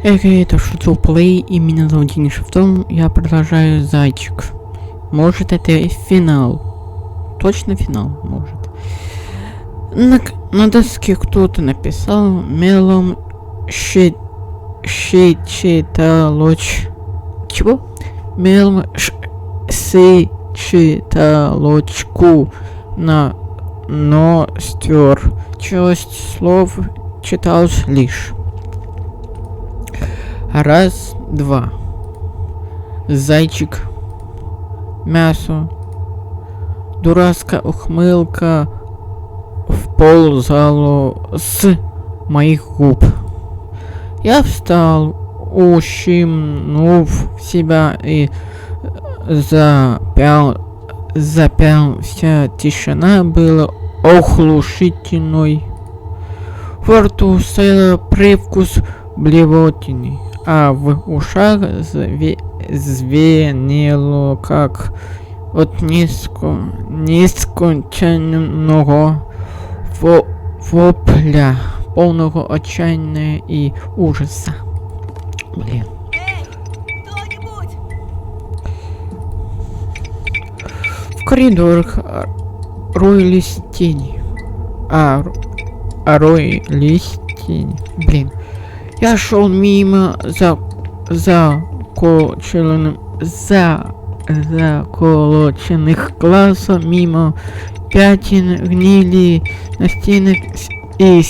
Это шутил Плей, и меня зовут Денис Шевцов, я продолжаю Зайчик. Может, это и финал. Точно финал, может. На доске кто-то написал мелом щечеталоч. Чего? Мелом сычеталочку на но стер. Часть слов читалось лишь. Раз, два. Зайчик. Мясо. Дурацкая ухмылка вползала с моих губ. Я встал, ущипнув себя и запял. Вся тишина была оглушительной. Во рту стоял привкус блевотины, а в ушах звенело, как от несконченного вопля, полного отчаяния и ужаса. Блин. В коридорах роились тени. Роились тени. Блин. Я шел мимо заколоченных глазов, мимо пятен гнили на стенах и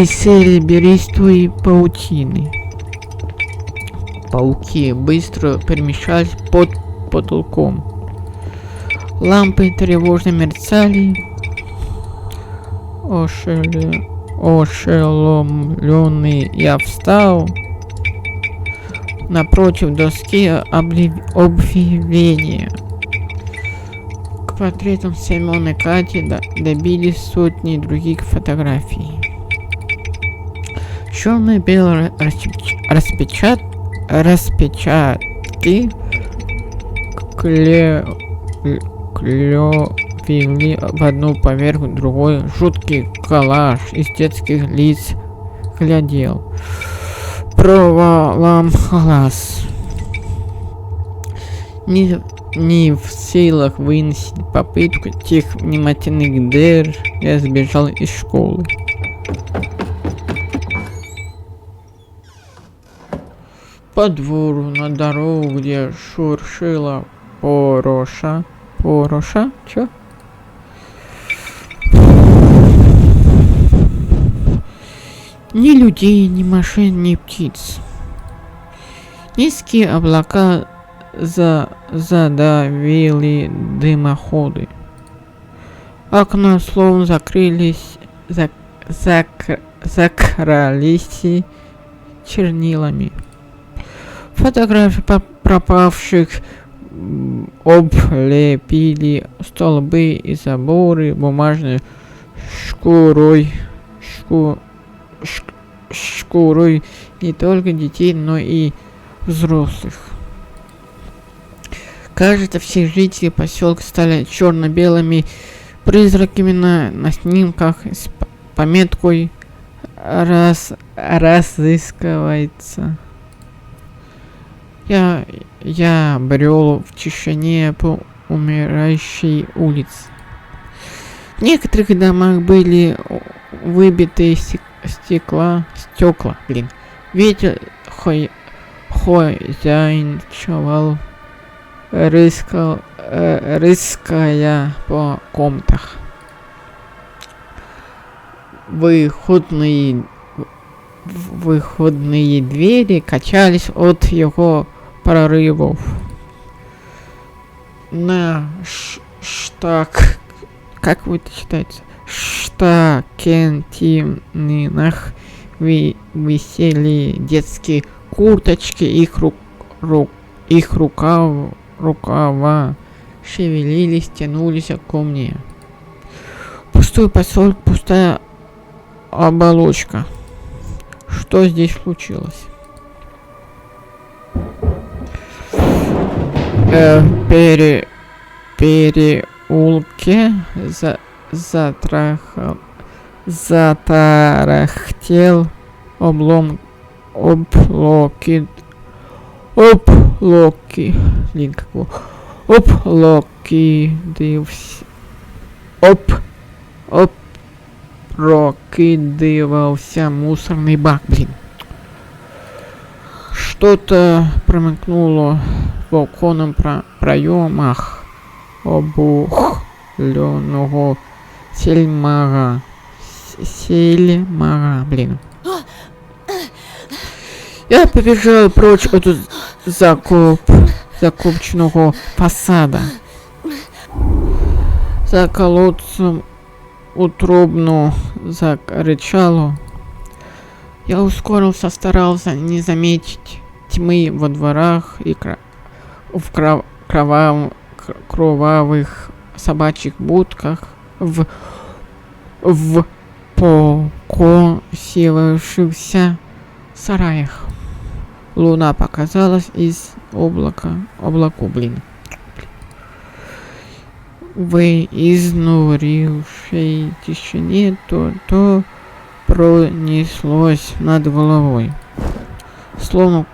серебристой паутины. Пауки быстро перемещались под потолком. Лампы тревожно мерцали. Ошеломленный я встал напротив доски объявления. К портретам Семёна и Кати добились сотни других фотографий. Черно-белые распечатки клёвили в одну поверх другой. Жуткий коллаж из детских лиц глядел провалом глаз. Не в силах вынести попытку тех внимательных дыр, я сбежал из школы. По двору на дорогу, где шуршила Пороша? Чё? Ни людей, ни машин, ни птиц. Низкие облака задавили дымоходы. Окна словно закрылись, закрались чернилами. Фотографии пропавших облепили столбы и заборы бумажной шкурой не только детей, но и взрослых. Кажется, все жители поселка стали черно-белыми призраками на снимках с пометкой разыскивается. Я брел в тишине по умирающей улице. В некоторых домах были выбиты стекла. Ветер хозяйничал, рыская по комнатах. Выходные двери качались от его прорывов. На как это читается? Штакетинах висели детские курточки, их рукава шевелились, тянулись ко мне. Пустой поселок, пустая оболочка. Что здесь случилось? Переулке затарахтел облом Оплоки. Оплоки. Блин, как его. Оплоки. Опрокидывался мусорный бак, блин. Что-то промелькнуло в оконном проемах обухленного сельмара, блин. Я побежал прочь от закопченного фасада. За колодцем утробно закричало. Я ускорился, старался не заметить тьмы во дворах и в кровавых собачьих будках, в покосившихся сараях. Луна показалась из облаку, блин. В изнурившей тишине то пронеслось над головой. Словно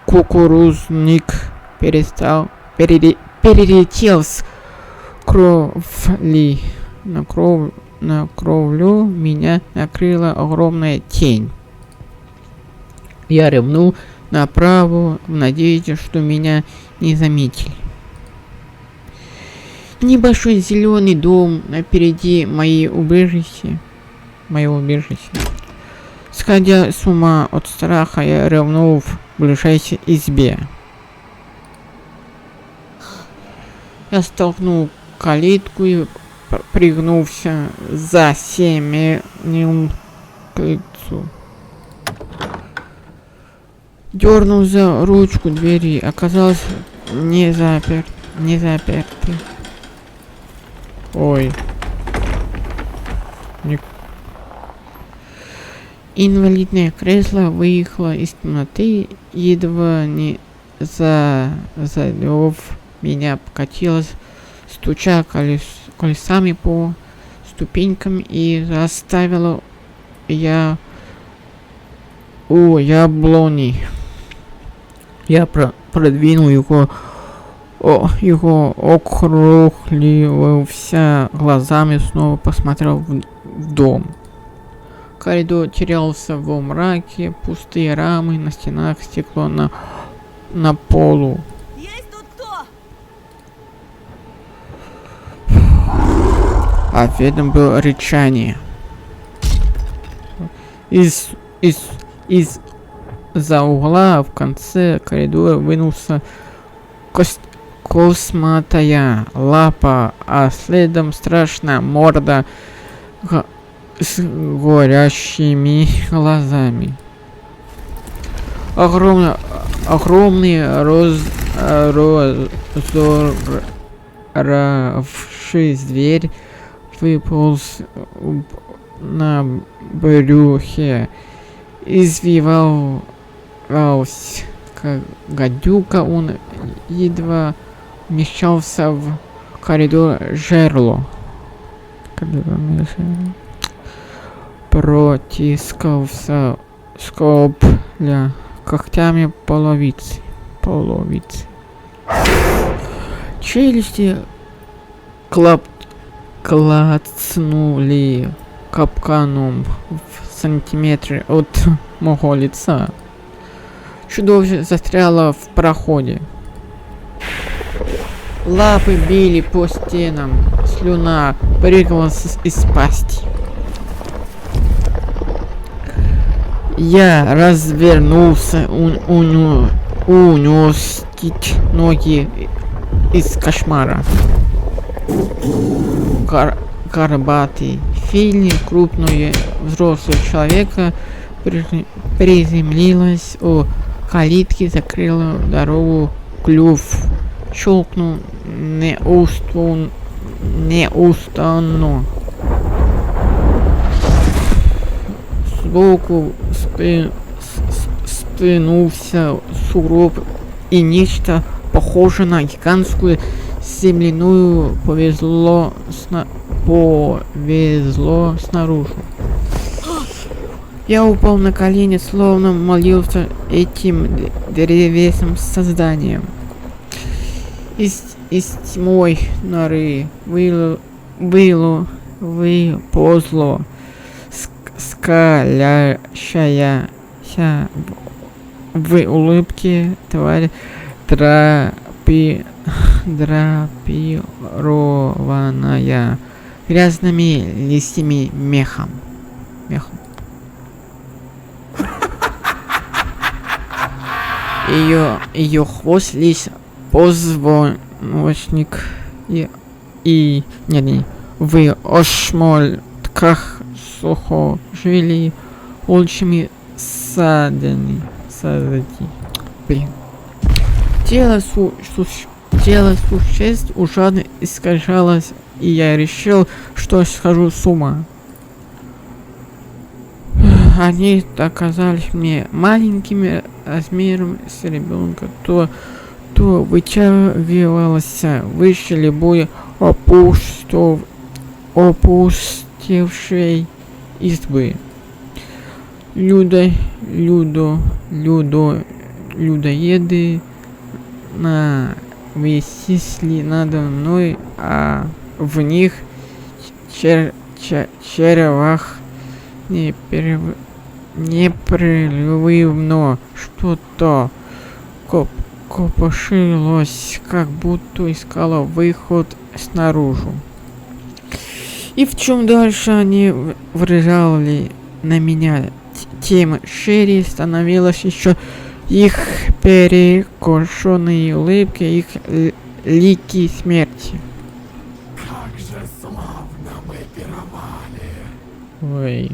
кукурузник перелетел с кровли на кровлю, меня накрыла огромная тень. Я ревнул направо в надежде, что меня не заметили. Небольшой зеленый дом напереди мое убежище. Сходя с ума от страха, я ревнул в ближайшей избе. Я столкнул калитку и, пригнулся за семенил к крыльцу. Дернул за ручку двери, оказалось не заперты. Ой. Инвалидное кресло выехало из темноты, едва не задев меня, покатилось, стуча колесами по ступенькам, и заставило я у яблони. Я продвинул его округливался глазами, снова посмотрел в дом. Коридор терялся во мраке, пустые рамы на стенах, стекло на полу. Есть тут кто? Ответом было рычание. Из-за угла в конце коридора вынулся косматая лапа, а следом страшная морда с горящими глазами. Огромный разоравшись дверь выполз на брюхе, извивался как гадюка, он едва вмещался в коридор жерло. Протискался скобля когтями половицы. Челюсти клацнули капканом в сантиметре от моего лица. Чудовище застряло в проходе. Лапы били по стенам, слюна прыгала из пасти. Я развернулся, унес ноги из кошмара. Горбатый филин крупного взрослого человека приземлилась у калитки, закрыла дорогу, клюв щелкнул неустанно. Сбоку спинулся сугроб, и нечто похожее на гигантскую земляную повезло снаружи. Я упал на колени, словно молился этим древесным созданием. Из тьмой норы выползло скалящаяся в улыбке тварь драпированная грязными листьями мехом. Ее хвост лишь позвоночник в ошметках сухожилий волчьими садами. Блин. Тело существ ужасно искажалось, и я решил, что схожу с ума. Они оказались мне маленькими размером с ребенка, то вытягивался выше любой опустевшей избы. Людоеды нависли надо мной, а в них червах непрерывно что-то копошилось, как будто искало выход снаружи. И в чем дальше они выражали на меня, тем шире становилось еще их перекошенные улыбки, их лики смерти. Как же славно мы пировали! Ой.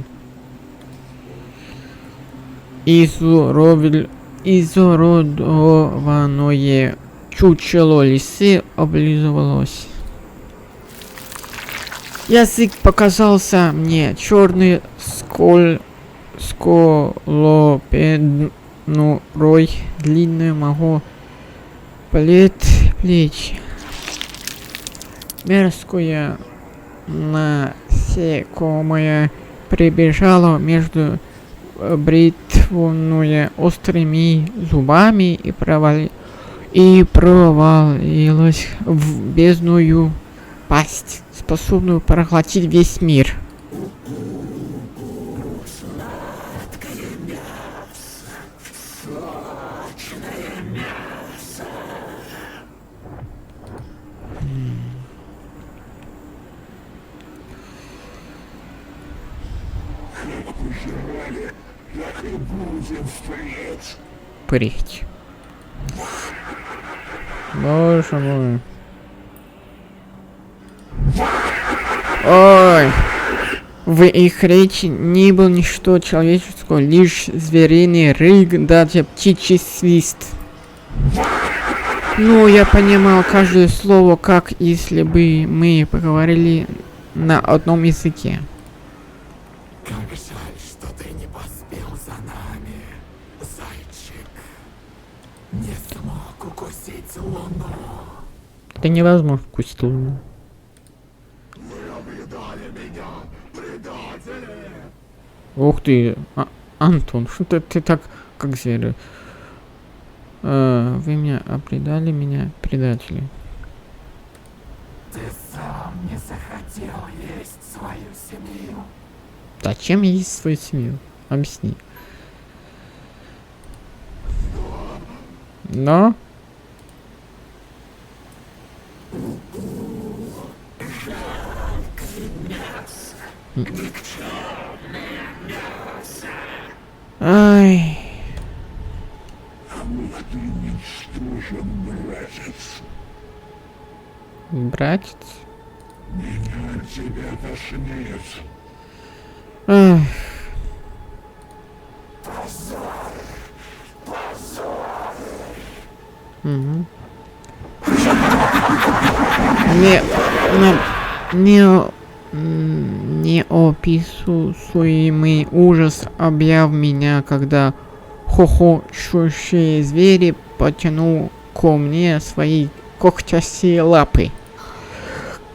Изуродованное чучело лисы облизывалось. Язык показался мне черный сколопенурой, длинную могу плечи. Мерзкое насекомое прибежало между бритвенными острыми зубами и провалилось в бездную пасть, способную проглотить весь мир. Прыть. Боже мой. Ой. В их речи не было ничто человеческого, лишь звериный рык, даже птичий свист. Ну, я понимал каждое слово, как если бы мы поговорили на одном языке. Как жаль, что ты не поспел за нами, зайчик. Не смог укусить луну. Это невозможно вкусить луну. Вы объедали меня, предатели! Ух ты, Антон, что ты так, как зверь? Вы меня предали, меня предатели. Ты сам не захотел есть свою семью. Зачем я есть свою семью? Объясни. Но? Ай. Ты ничтожен, братец. Братец? Меня тебя тошнит. Ах. Угу. Неописуемый ужас объяв меня, когда хохочущие звери потянул ко мне свои когтястые лапы.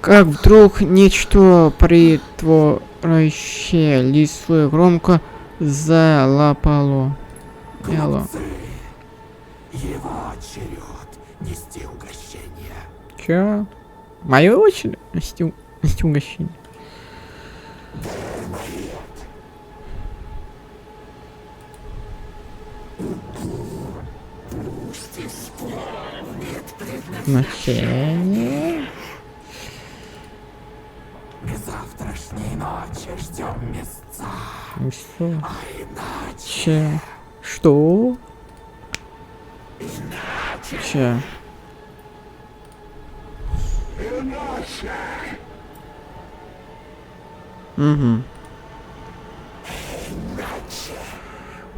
Как вдруг нечто притворяющее листву громко залапало. Яло. Глупцы! Его черед нести угощение. Чё? Мою очередь? Нести угощение. Значение? К завтрашней ночи ждем места. Что? А иначе... Че? Что? Че? Угу.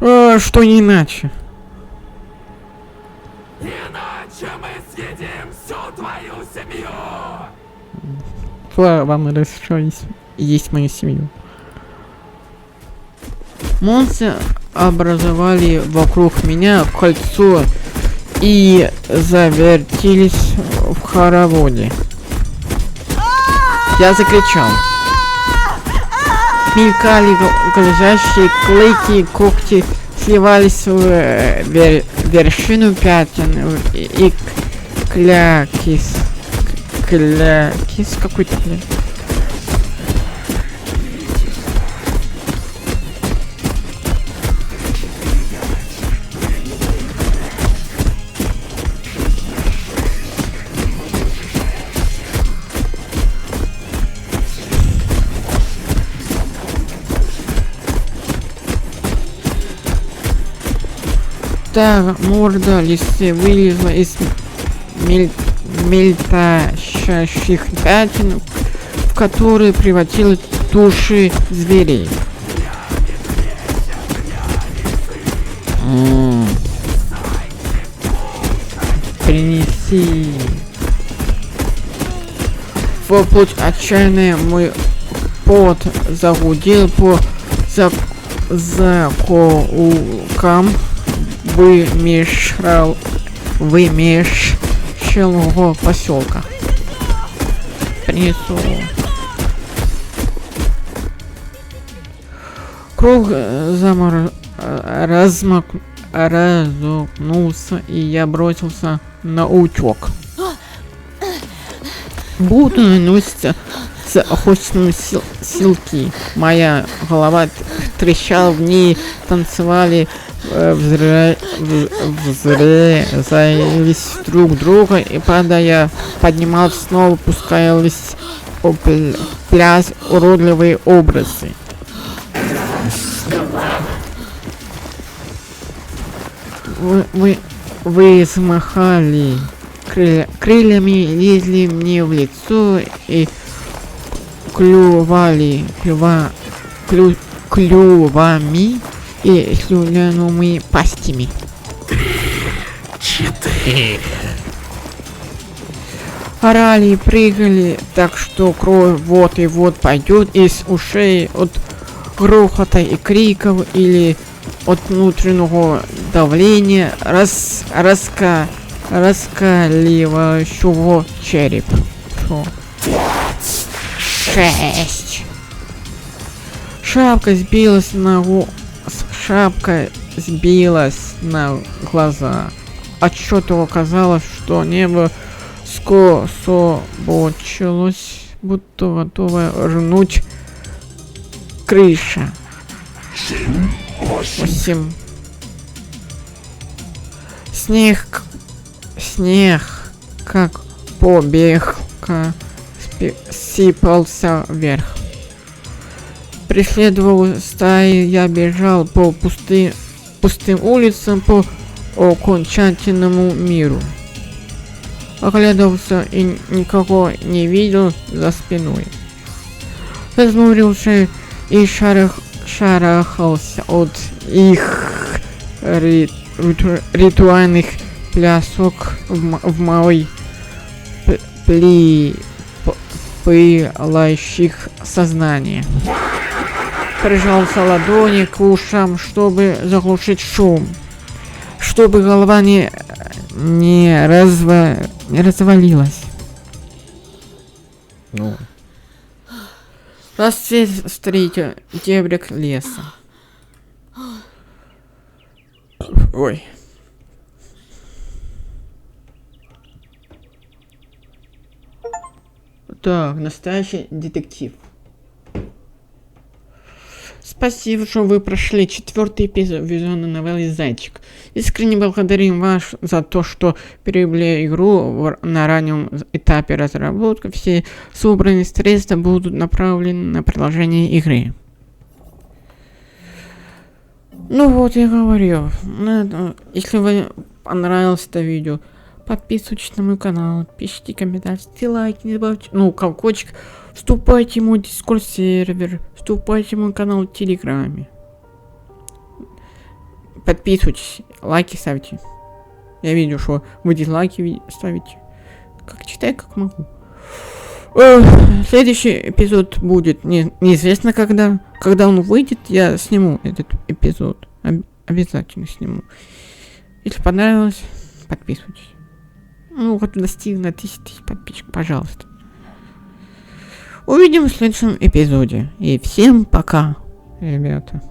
А, что не иначе? Иначе мы съедим всю твою семью. Слава вам разрешаю есть мою семью. Монстры образовали вокруг меня кольцо и завертелись в хороводе. Я закричал. Мелькали глазящие клыки, когти сливались в вершину пятен и клякис какой-то, блин. Так, морда лисы вылезла из мельтащих пятен, в которые превратила души зверей. Принеси. Воплоть отчаянная, мой пот загудел по закоулкам вымешанного поселка. Принесу. Круг размахнулся, и я бросился на утёк. Буду носиться с охотным силки. Моя голова трещала, в ней танцевали, взрезались друг друга, и падая, поднимался снова, пускались в пляс уродливые образы. Вы взмахали крыльями, лезли мне в лицо и клювами и слюнявыми пастями. 4. Орали и прыгали, так что кровь вот и вот пойдет из ушей от грохота и криков или от внутреннего давления раскаливающего череп. 6. Шапка сбилась на глаза. Отчетливо казалось, что небо скособочилось, будто готовая рнуть крыша. 8. Снег, как побегка, сыпался вверх. Преследовал стаи, я бежал по пустым улицам, по окончательному миру. Оглядывался и никого не видел за спиной. Зажмурился и шарахался от их ритуальных плясок в мой пылающих сознание. Прижался ладони к ушам, чтобы заглушить шум, чтобы голова не развалилась. Ну. Рассвет встретил дебрик леса. Ой. Так, настоящий детектив. Спасибо, что вы прошли 4-й эпизод визуальной новеллы «Зайчик». Искренне благодарим вас за то, что перевели игру на раннем этапе разработки. Все собранные средства будут направлены на продолжение игры. Ну вот, я говорю, если вам понравилось это видео, подписывайтесь на мой канал, пишите комментарии, ставьте лайки, не забывайте, колокольчик, вступайте в мой дискорд сервер, вступайте в мой канал в Телеграме. Подписывайтесь, лайки ставьте. Я видел, что вы дизлайки ставите. Как читаю, как могу. Следующий эпизод будет неизвестно когда. Когда он выйдет, я сниму этот эпизод. Обязательно сниму. Если понравилось, подписывайтесь. Вот достигнуто 10 000 подписчиков, пожалуйста. Увидимся в следующем эпизоде. И всем пока, ребята.